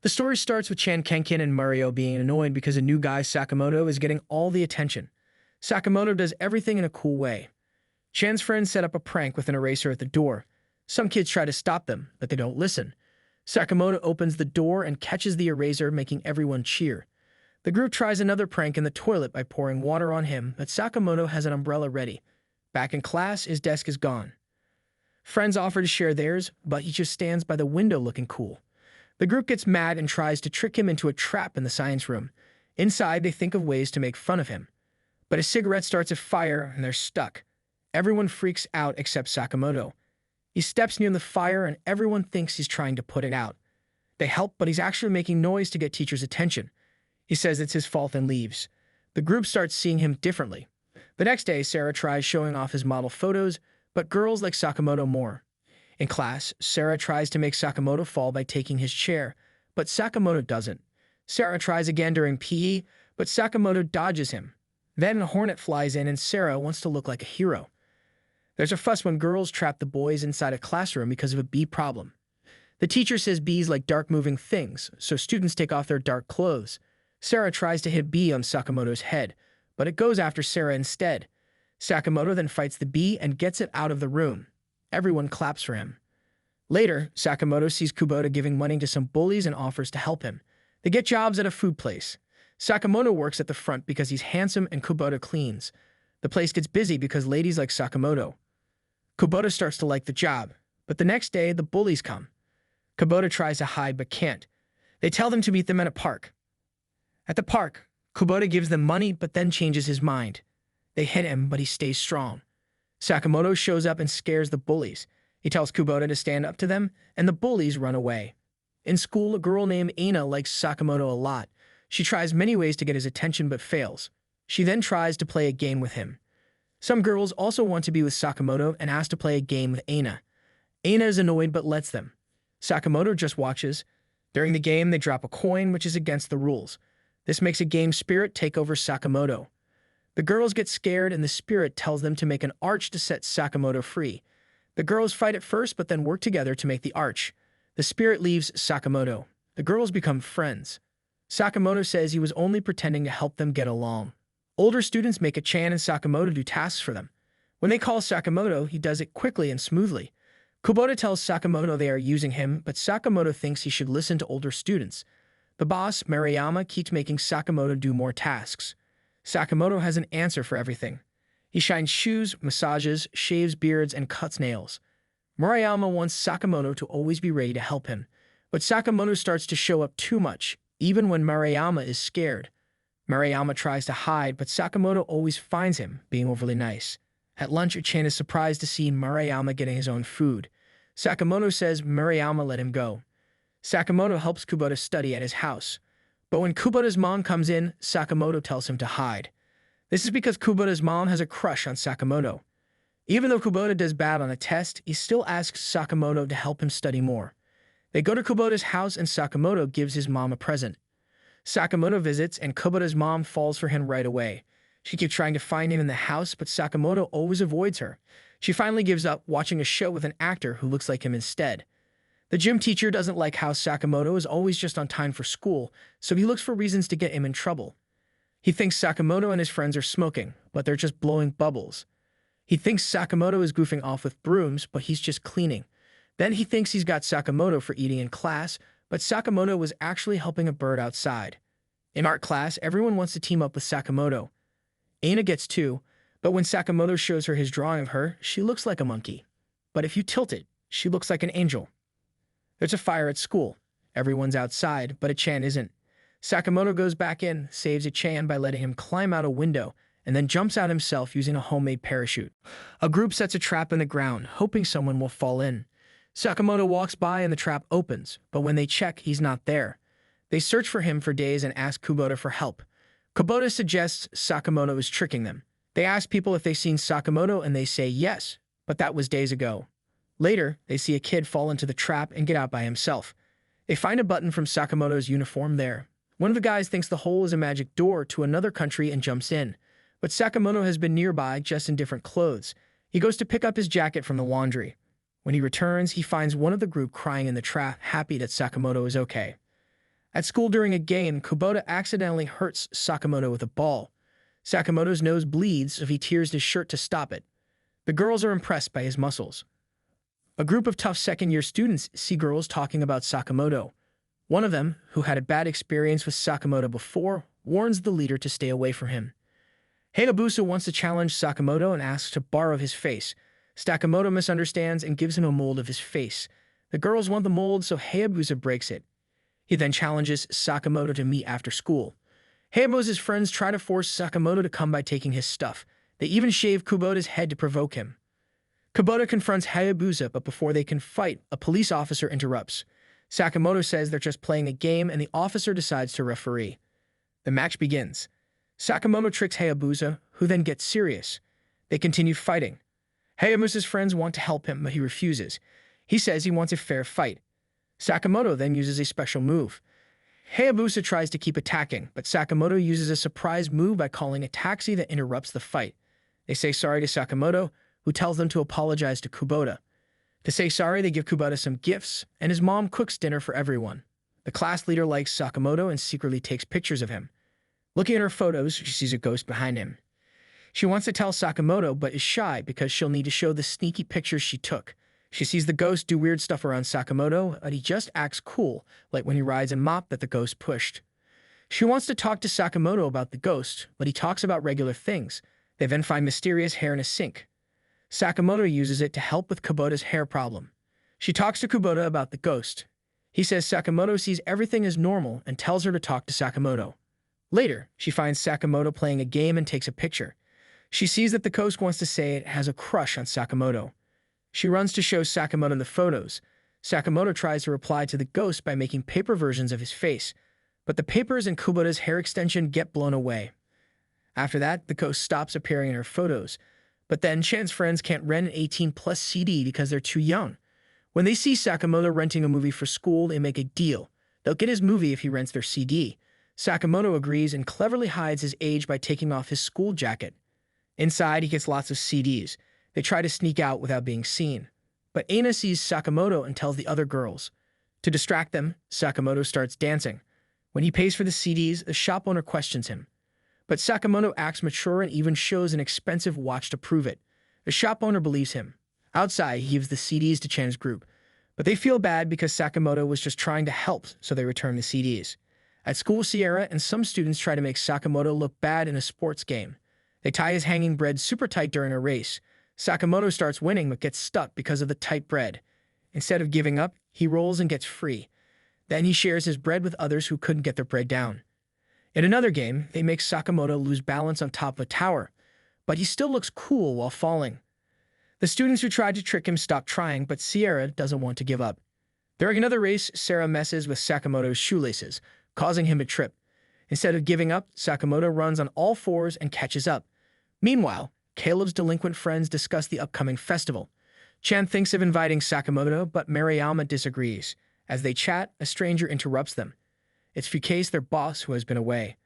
The story starts with Chan Kenkin and Mario being annoyed because a new guy, Sakamoto, is getting all the attention. Sakamoto does everything in a cool way. Chan's friends set up a prank with an eraser at the door. Some kids try to stop them, but they don't listen. Sakamoto opens the door and catches the eraser, making everyone cheer. The group tries another prank in the toilet by pouring water on him, but Sakamoto has an umbrella ready. Back in class, his desk is gone. Friends offer to share theirs, but he just stands by the window looking cool. The group gets mad and tries to trick him into a trap in the science room. Inside, they think of ways to make fun of him. But his cigarette starts a fire and they're stuck. Everyone freaks out except Sakamoto. He steps near the fire and everyone thinks he's trying to put it out. They help, but he's actually making noise to get teachers' attention. He says it's his fault and leaves. The group starts seeing him differently. The next day, Sarah tries showing off his model photos, but girls like Sakamoto more. In class, Sarah tries to make Sakamoto fall by taking his chair, but Sakamoto doesn't. Sarah tries again during PE, but Sakamoto dodges him. Then a hornet flies in and Sarah wants to look like a hero. There's a fuss when girls trap the boys inside a classroom because of a bee problem. The teacher says bees like dark moving things, so students take off their dark clothes. Sarah tries to hit bee on Sakamoto's head, but it goes after Sarah instead. Sakamoto then fights the bee and gets it out of the room. Everyone claps for him. Later, Sakamoto sees Kubota giving money to some bullies and offers to help him. They get jobs at a food place. Sakamoto works at the front because he's handsome and Kubota cleans. The place gets busy because ladies like Sakamoto. Kubota starts to like the job, but the next day the bullies come. Kubota tries to hide but can't. They tell them to meet them at a park. At the park, Kubota gives them money but then changes his mind. They hit him, but he stays strong. Sakamoto shows up and scares the bullies. He tells Kubota to stand up to them, and the bullies run away. In school, a girl named Aina likes Sakamoto a lot. She tries many ways to get his attention but fails. She then tries to play a game with him. Some girls also want to be with Sakamoto and ask to play a game with Aina. Aina is annoyed but lets them. Sakamoto just watches. During the game, they drop a coin, which is against the rules. This makes a game spirit take over Sakamoto. The girls get scared and the spirit tells them to make an arch to set Sakamoto free. The girls fight at first but then work together to make the arch. The spirit leaves Sakamoto. The girls become friends. Sakamoto says he was only pretending to help them get along. Older students make a Chan and Sakamoto do tasks for them. When they call Sakamoto, he does it quickly and smoothly. Kubota tells Sakamoto they are using him, but Sakamoto thinks he should listen to older students. The boss, Maruyama, keeps making Sakamoto do more tasks. Sakamoto has an answer for everything. He shines shoes, massages, shaves beards, and cuts nails. Maruyama wants Sakamoto to always be ready to help him, but Sakamoto starts to show up too much, even when Maruyama is scared. Maruyama tries to hide, but Sakamoto always finds him, being overly nice. At lunch, Chan is surprised to see Maruyama getting his own food. Sakamoto says Maruyama let him go. Sakamoto helps Kubota study at his house. But when Kubota's mom comes in, Sakamoto tells him to hide. This is because Kubota's mom has a crush on Sakamoto. Even though Kubota does bad on a test, he still asks Sakamoto to help him study more. They go to Kubota's house and Sakamoto gives his mom a present. Sakamoto visits and Kubota's mom falls for him right away. She keeps trying to find him in the house, but Sakamoto always avoids her. She finally gives up watching a show with an actor who looks like him instead. The gym teacher doesn't like how Sakamoto is always just on time for school, so he looks for reasons to get him in trouble. He thinks Sakamoto and his friends are smoking, but they're just blowing bubbles. He thinks Sakamoto is goofing off with brooms, but he's just cleaning. Then he thinks he's got Sakamoto for eating in class, but Sakamoto was actually helping a bird outside. In art class, everyone wants to team up with Sakamoto. Aina gets two, but when Sakamoto shows her his drawing of her, she looks like a monkey. But if you tilt it, she looks like an angel. There's a fire at school. Everyone's outside, but Chan isn't. Sakamoto goes back in, saves Chan by letting him climb out a window, and then jumps out himself using a homemade parachute. A group sets a trap in the ground, hoping someone will fall in. Sakamoto walks by and the trap opens, but when they check, he's not there. They search for him for days and ask Kubota for help. Kubota suggests Sakamoto is tricking them. They ask people if they've seen Sakamoto and they say yes, but that was days ago. Later, they see a kid fall into the trap and get out by himself. They find a button from Sakamoto's uniform there. One of the guys thinks the hole is a magic door to another country and jumps in. But Sakamoto has been nearby, just in different clothes. He goes to pick up his jacket from the laundry. When he returns, he finds one of the group crying in the trap, happy that Sakamoto is okay. At school during a game, Kubota accidentally hurts Sakamoto with a ball. Sakamoto's nose bleeds, so he tears his shirt to stop it. The girls are impressed by his muscles. A group of tough second-year students see girls talking about Sakamoto. One of them, who had a bad experience with Sakamoto before, warns the leader to stay away from him. Hayabusa wants to challenge Sakamoto and asks to borrow his face. Sakamoto misunderstands and gives him a mold of his face. The girls want the mold, so Hayabusa breaks it. He then challenges Sakamoto to meet after school. Hayabusa's friends try to force Sakamoto to come by taking his stuff. They even shave Kubota's head to provoke him. Kubota confronts Hayabusa, but before they can fight, a police officer interrupts. Sakamoto says they're just playing a game, and the officer decides to referee. The match begins. Sakamoto tricks Hayabusa, who then gets serious. They continue fighting. Hayabusa's friends want to help him, but he refuses. He says he wants a fair fight. Sakamoto then uses a special move. Hayabusa tries to keep attacking, but Sakamoto uses a surprise move by calling a taxi that interrupts the fight. They say sorry to Sakamoto, who tells them to apologize to Kubota. To say sorry, they give Kubota some gifts, and his mom cooks dinner for everyone. The class leader likes Sakamoto and secretly takes pictures of him. Looking at her photos, she sees a ghost behind him. She wants to tell Sakamoto, but is shy because she'll need to show the sneaky pictures she took. She sees the ghost do weird stuff around Sakamoto, but he just acts cool, like when he rides a mop that the ghost pushed. She wants to talk to Sakamoto about the ghost, but he talks about regular things. They then find mysterious hair in a sink. Sakamoto uses it to help with Kubota's hair problem. She talks to Kubota about the ghost. He says Sakamoto sees everything as normal and tells her to talk to Sakamoto. Later, she finds Sakamoto playing a game and takes a picture. She sees that the ghost wants to say it has a crush on Sakamoto. She runs to show Sakamoto the photos. Sakamoto tries to reply to the ghost by making paper versions of his face, but the papers and Kubota's hair extension get blown away. After that, the ghost stops appearing in her photos. But then Chan's friends can't rent an 18-plus CD because they're too young. When they see Sakamoto renting a movie for school, they make a deal. They'll get his movie if he rents their CD. Sakamoto agrees and cleverly hides his age by taking off his school jacket. Inside, he gets lots of CDs. They try to sneak out without being seen. But Aina sees Sakamoto and tells the other girls. To distract them, Sakamoto starts dancing. When he pays for the CDs, the shop owner questions him. But Sakamoto acts mature and even shows an expensive watch to prove it. The shop owner believes him. Outside, he gives the CDs to Chan's group. But they feel bad because Sakamoto was just trying to help, so they return the CDs. At school, Sierra and some students try to make Sakamoto look bad in a sports game. They tie his hanging bread super tight during a race. Sakamoto starts winning but gets stuck because of the tight bread. Instead of giving up, he rolls and gets free. Then he shares his bread with others who couldn't get their bread down. In another game, they make Sakamoto lose balance on top of a tower, but he still looks cool while falling. The students who tried to trick him stop trying, but Sierra doesn't want to give up. During another race, Sarah messes with Sakamoto's shoelaces, causing him to trip. Instead of giving up, Sakamoto runs on all fours and catches up. Meanwhile, Caleb's delinquent friends discuss the upcoming festival. Chan thinks of inviting Sakamoto, but Mariyama disagrees. As they chat, a stranger interrupts them. It's Fukase, their boss, who has been away.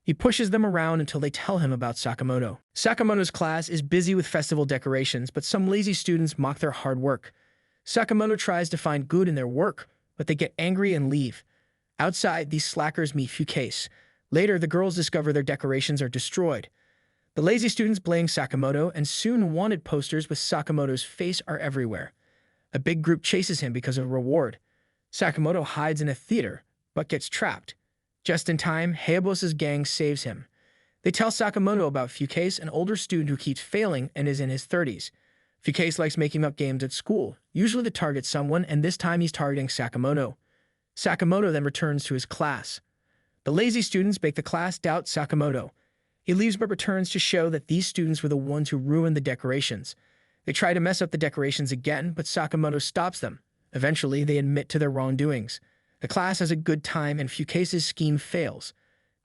He pushes them around until they tell him about Sakamoto. Sakamoto's class is busy with festival decorations, but some lazy students mock their hard work. Sakamoto tries to find good in their work, but they get angry and leave. Outside, these slackers meet Fukase. Later, the girls discover their decorations are destroyed. The lazy students blame Sakamoto, and soon wanted posters with Sakamoto's face are everywhere. A big group chases him because of a reward. Sakamoto hides in a theater, but gets trapped. Just in time, Hayabusa's gang saves him. They tell Sakamoto about Fukase, an older student who keeps failing and is in his 30s. Fukase likes making up games at school, usually to target someone, and this time he's targeting Sakamoto. Sakamoto then returns to his class. The lazy students make the class doubt Sakamoto. He leaves but returns to show that these students were the ones who ruined the decorations. They try to mess up the decorations again, but Sakamoto stops them. Eventually, they admit to their wrongdoings. The class has a good time, and Fukase's scheme fails.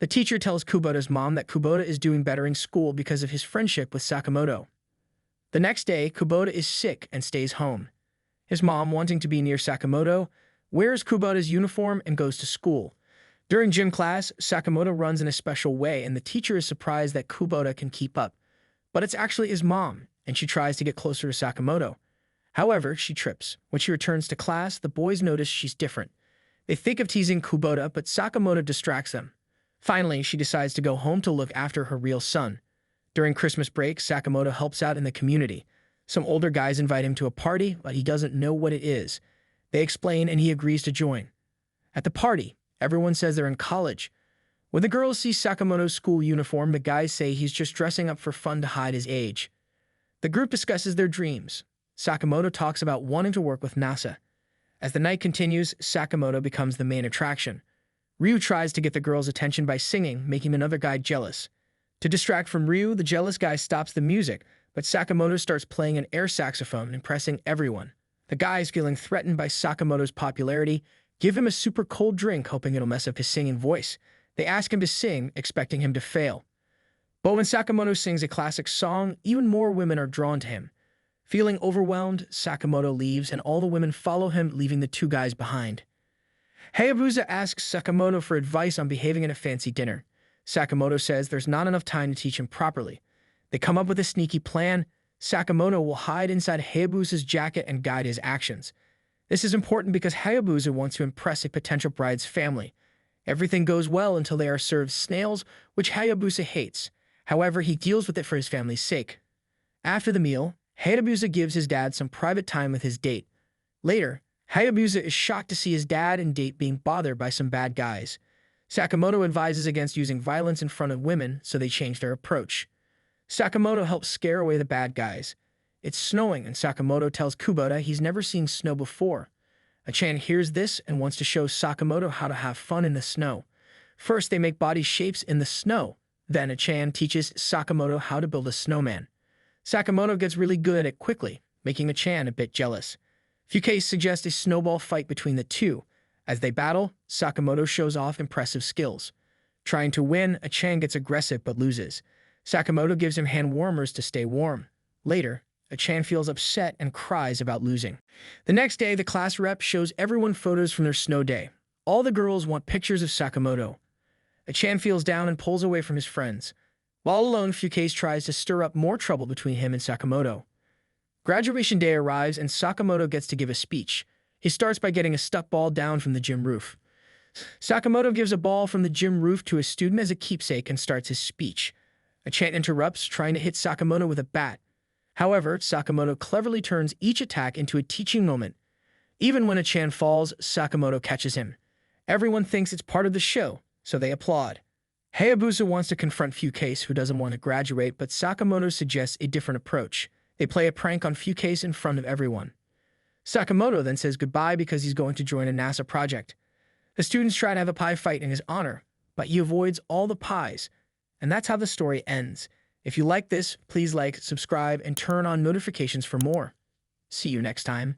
The teacher tells Kubota's mom that Kubota is doing better in school because of his friendship with Sakamoto. The next day, Kubota is sick and stays home. His mom, wanting to be near Sakamoto, wears Kubota's uniform and goes to school. During gym class, Sakamoto runs in a special way, and the teacher is surprised that Kubota can keep up. But it's actually his mom, and she tries to get closer to Sakamoto. However, she trips. When she returns to class, the boys notice she's different. They think of teasing Kubota, but Sakamoto distracts them. Finally, she decides to go home to look after her real son. During Christmas break, Sakamoto helps out in the community. Some older guys invite him to a party, but he doesn't know what it is. They explain and he agrees to join. At the party, everyone says they're in college. When the girls see Sakamoto's school uniform, the guys say he's just dressing up for fun to hide his age. The group discusses their dreams. Sakamoto talks about wanting to work with NASA. As the night continues, Sakamoto becomes the main attraction. Ryu tries to get the girls' attention by singing, making another guy jealous. To distract from Ryu, the jealous guy stops the music, but Sakamoto starts playing an air saxophone, impressing everyone. The guys, feeling threatened by Sakamoto's popularity, give him a super cold drink, hoping it'll mess up his singing voice. They ask him to sing, expecting him to fail. But when Sakamoto sings a classic song, even more women are drawn to him. Feeling overwhelmed, Sakamoto leaves, and all the women follow him, leaving the two guys behind. Hayabusa asks Sakamoto for advice on behaving at a fancy dinner. Sakamoto says there's not enough time to teach him properly. They come up with a sneaky plan. Sakamoto will hide inside Hayabusa's jacket and guide his actions. This is important because Hayabusa wants to impress a potential bride's family. Everything goes well until they are served snails, which Hayabusa hates. However, he deals with it for his family's sake. After the meal, Hayabusa gives his dad some private time with his date. Later, Hayabusa is shocked to see his dad and date being bothered by some bad guys. Sakamoto advises against using violence in front of women, so they change their approach. Sakamoto helps scare away the bad guys. It's snowing, and Sakamoto tells Kubota he's never seen snow before. Achan hears this and wants to show Sakamoto how to have fun in the snow. First, they make body shapes in the snow. Then Achan teaches Sakamoto how to build a snowman. Sakamoto gets really good at it quickly, making Achan a bit jealous. Fukase suggests a snowball fight between the two. As they battle, Sakamoto shows off impressive skills. Trying to win, Achan gets aggressive but loses. Sakamoto gives him hand warmers to stay warm. Later, Achan feels upset and cries about losing. The next day, the class rep shows everyone photos from their snow day. All the girls want pictures of Sakamoto. Achan feels down and pulls away from his friends. While alone, Fukase tries to stir up more trouble between him and Sakamoto. Graduation day arrives and Sakamoto gets to give a speech. He starts by getting a stuck ball down from the gym roof. Sakamoto gives a ball from the gym roof to a student as a keepsake and starts his speech. Achan interrupts, trying to hit Sakamoto with a bat. However, Sakamoto cleverly turns each attack into a teaching moment. Even when Achan falls, Sakamoto catches him. Everyone thinks it's part of the show, so they applaud. Hayabusa wants to confront Fukase, who doesn't want to graduate, but Sakamoto suggests a different approach. They play a prank on Fukase in front of everyone. Sakamoto then says goodbye because he's going to join a NASA project. The students try to have a pie fight in his honor, but he avoids all the pies. And that's how the story ends. If you like this, please like, subscribe, and turn on notifications for more. See you next time.